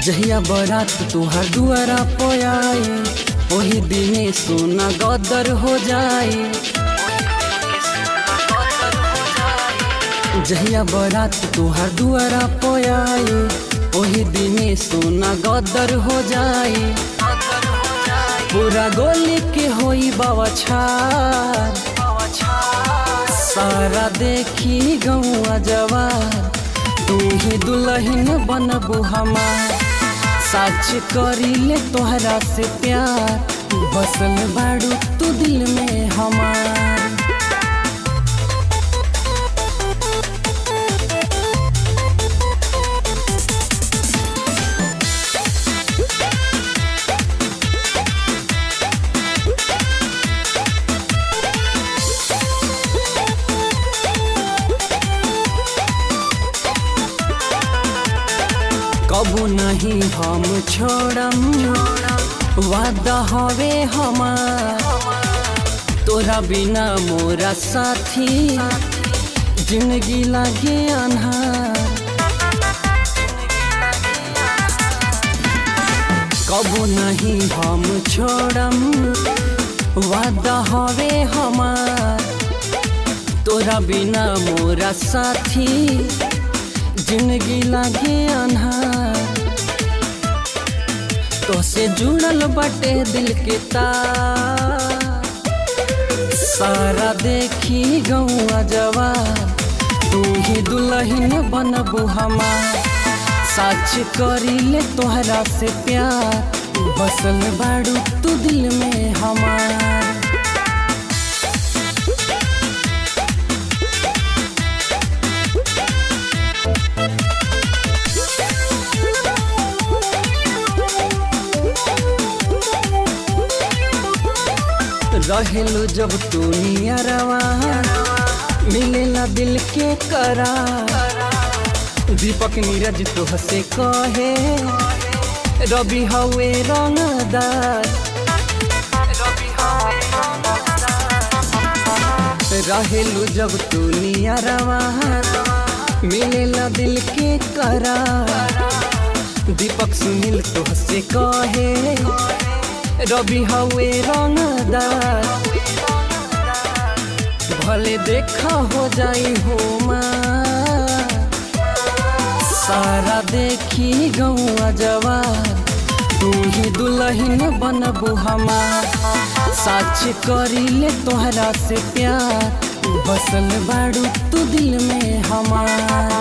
जहिया बरात तुहार दुआरा पोयाए वही दिने सोना गदर हो जाए। जहिया बरात तुहार दुआरा पोयाए वही दिने सोना गदर हो जाए। पूरा गोली के होई बवाछार सारा देखी गौआ जवार तू ही दुल्हन बनबू हमार। सच करीले तोहरा से प्यार बसल बाड़ू तू दिल में हमार। कबू नहीं हम छोड़म वादा हवे हमार। तोरा बिना मोरा साथी जिंदगी लागे अन्हार। कबू नहीं हम छोड़म वादा हवे हमार। तोरा बिना मोरा साथी जिंदगी लागे अन्हार। तो से जुड़ल बटे दिल के तार सारा देखी गौआ जवार तू ही दुल्हन बनबू हमार। सच करीले तोहरा से प्यार बसल बाड़ू तू दिल में हमार। रहेलू जब तू नियरवा मिलेला दिल के करार। दीपक नीरज तोहसे कहे रवि हवे रंगदार। रहेलू जब तू नियरवा मिलेला दिल के करार। दीपक सुनील तोहसे कहे रवि हवे रंगदार। भले देखा हो जाई हो मार सारा देखी गौआ जवार तू ही दुल्हन बनबू हमार। सच करीले तोहरा से प्यार बसल बाड़ू तू दिल में हमार।